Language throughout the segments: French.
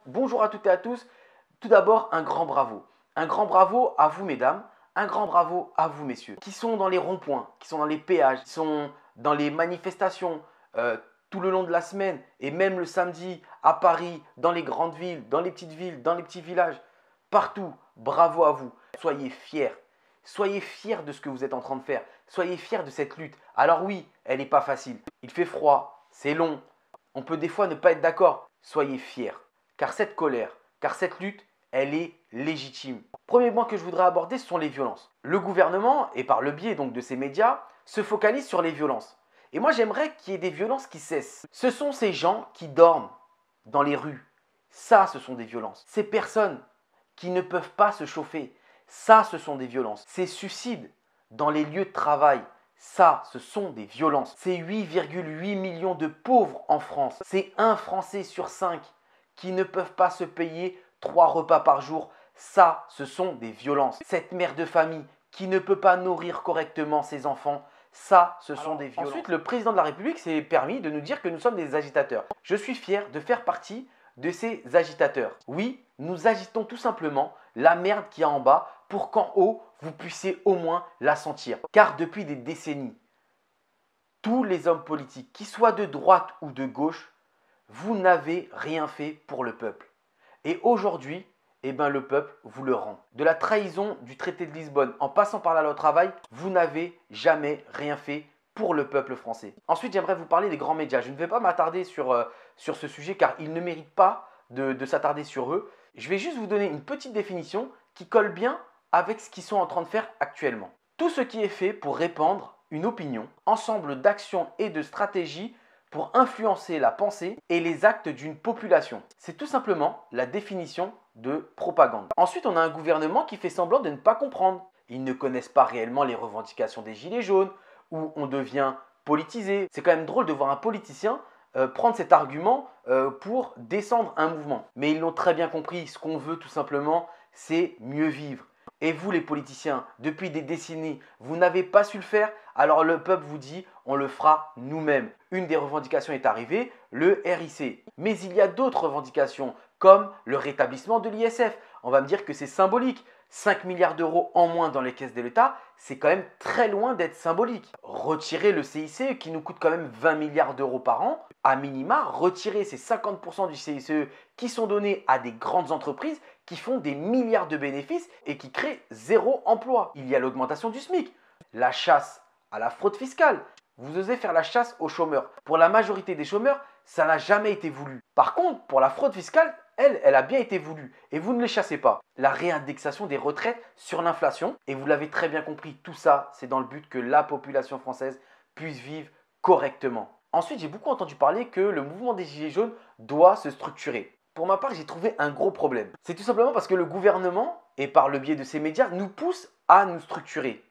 Bonjour à toutes et à tous. Tout d'abord, un grand bravo. Un grand bravo à vous, mesdames. Un grand bravo à vous, messieurs, qui sont dans les ronds-points, qui sont dans les péages, qui sont dans les manifestations tout le long de la semaine et même le samedi à Paris, dans les grandes villes, dans les petites villes, dans les petits villages. Partout, bravo à vous. Soyez fiers. Soyez fiers de ce que vous êtes en train de faire. Soyez fiers de cette lutte. Alors oui, elle n'est pas facile. Il fait froid, c'est long. On peut des fois ne pas être d'accord. Soyez fiers. Car cette colère, car cette lutte, elle est légitime. Premier point que je voudrais aborder, ce sont les violences. Le gouvernement, et par le biais donc de ces médias, se focalise sur les violences. Et moi j'aimerais qu'il y ait des violences qui cessent. Ce sont ces gens qui dorment dans les rues. Ça, ce sont des violences. Ces personnes qui ne peuvent pas se chauffer. Ça, ce sont des violences. Ces suicides dans les lieux de travail. Ça, ce sont des violences. C'est 8,8 millions de pauvres en France. C'est un Français sur 5 qui ne peuvent pas se payer 3 repas par jour. Ça, ce sont des violences. Cette mère de famille qui ne peut pas nourrir correctement ses enfants. Ça, ce sont des violences. Ensuite, le président de la République s'est permis de nous dire que nous sommes des agitateurs. Je suis fier de faire partie de ces agitateurs. Oui, nous agitons tout simplement la merde qu'il y a en bas pour qu'en haut, vous puissiez au moins la sentir. Car depuis des décennies, tous les hommes politiques, qu'ils soient de droite ou de gauche, vous n'avez rien fait pour le peuple. Et aujourd'hui, le peuple vous le rend. De la trahison du traité de Lisbonne en passant par la loi travail, vous n'avez jamais rien fait pour le peuple français. Ensuite, j'aimerais vous parler des grands médias. Je ne vais pas m'attarder sur ce sujet car ils ne méritent pas de s'attarder sur eux. Je vais juste vous donner une petite définition qui colle bien avec ce qu'ils sont en train de faire actuellement. Tout ce qui est fait pour répandre une opinion, ensemble d'actions et de stratégies pour influencer la pensée et les actes d'une population. C'est tout simplement la définition de propagande. Ensuite, on a un gouvernement qui fait semblant de ne pas comprendre. Ils ne connaissent pas réellement les revendications des gilets jaunes, où on devient politisé. C'est quand même drôle de voir un politicien prendre cet argument pour descendre un mouvement. Mais ils l'ont très bien compris, ce qu'on veut tout simplement, c'est mieux vivre. Et vous les politiciens, depuis des décennies, vous n'avez pas su le faire, alors le peuple vous dit on le fera nous-mêmes. Une des revendications est arrivée, le RIC. Mais il y a d'autres revendications comme le rétablissement de l'ISF. On va me dire que c'est symbolique. 5 milliards d'euros en moins dans les caisses de l'État, c'est quand même très loin d'être symbolique. Retirer le CICE qui nous coûte quand même 20 milliards d'euros par an, à minima, retirer ces 50% du CICE qui sont donnés à des grandes entreprises qui font des milliards de bénéfices et qui créent zéro emploi. Il y a l'augmentation du SMIC, la chasse à la fraude fiscale. Vous osez faire la chasse aux chômeurs. Pour la majorité des chômeurs, ça n'a jamais été voulu. Par contre, pour la fraude fiscale, elle a bien été voulue et vous ne les chassez pas. La réindexation des retraites sur l'inflation, et vous l'avez très bien compris, tout ça, c'est dans le but que la population française puisse vivre correctement. Ensuite, j'ai beaucoup entendu parler que le mouvement des Gilets jaunes doit se structurer. Pour ma part, j'ai trouvé un gros problème. C'est tout simplement parce que le gouvernement, et par le biais de ces médias, nous pousse à nous structurer.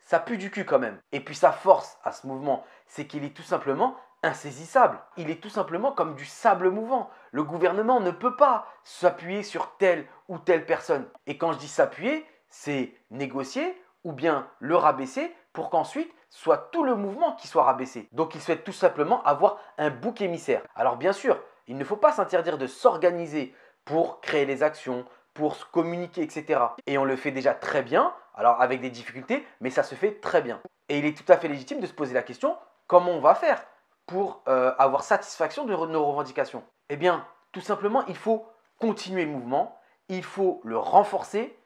Ça pue du cul quand même. Et puis sa force à ce mouvement, c'est qu'il est tout simplement insaisissable. Il est tout simplement comme du sable mouvant. Le gouvernement ne peut pas s'appuyer sur telle ou telle personne. Et quand je dis s'appuyer, c'est négocier ou bien le rabaisser pour qu'ensuite soit tout le mouvement qui soit rabaissé. Donc il souhaite tout simplement avoir un bouc émissaire. Alors bien sûr, il ne faut pas s'interdire de s'organiser pour créer les actions, pour se communiquer, etc. Et on le fait déjà très bien, alors avec des difficultés, mais ça se fait très bien. Et il est tout à fait légitime de se poser la question, comment on va faire pour avoir satisfaction de nos revendications? Eh bien, tout simplement, il faut continuer le mouvement, il faut le renforcer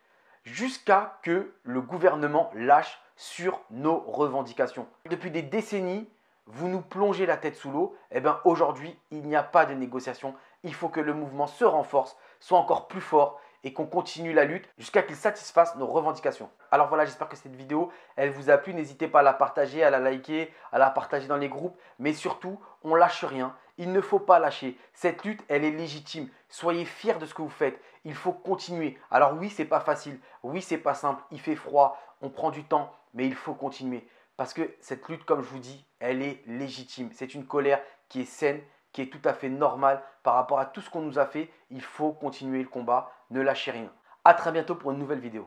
jusqu'à que le gouvernement lâche sur nos revendications. Depuis des décennies, vous nous plongez la tête sous l'eau. Eh bien, aujourd'hui, il n'y a pas de négociation. Il faut que le mouvement se renforce, soit encore plus fort et qu'on continue la lutte jusqu'à qu'il satisfasse nos revendications. Alors voilà, j'espère que cette vidéo, elle vous a plu. N'hésitez pas à la partager, à la liker, à la partager dans les groupes. Mais surtout, on lâche rien. Il ne faut pas lâcher. Cette lutte, elle est légitime. Soyez fiers de ce que vous faites. Il faut continuer. Alors oui, c'est pas facile. Oui, c'est pas simple. Il fait froid. On prend du temps. Mais il faut continuer. Parce que cette lutte, comme je vous dis, elle est légitime. C'est une colère qui est saine, qui est tout à fait normale par rapport à tout ce qu'on nous a fait. Il faut continuer le combat. Ne lâchez rien. À très bientôt pour une nouvelle vidéo.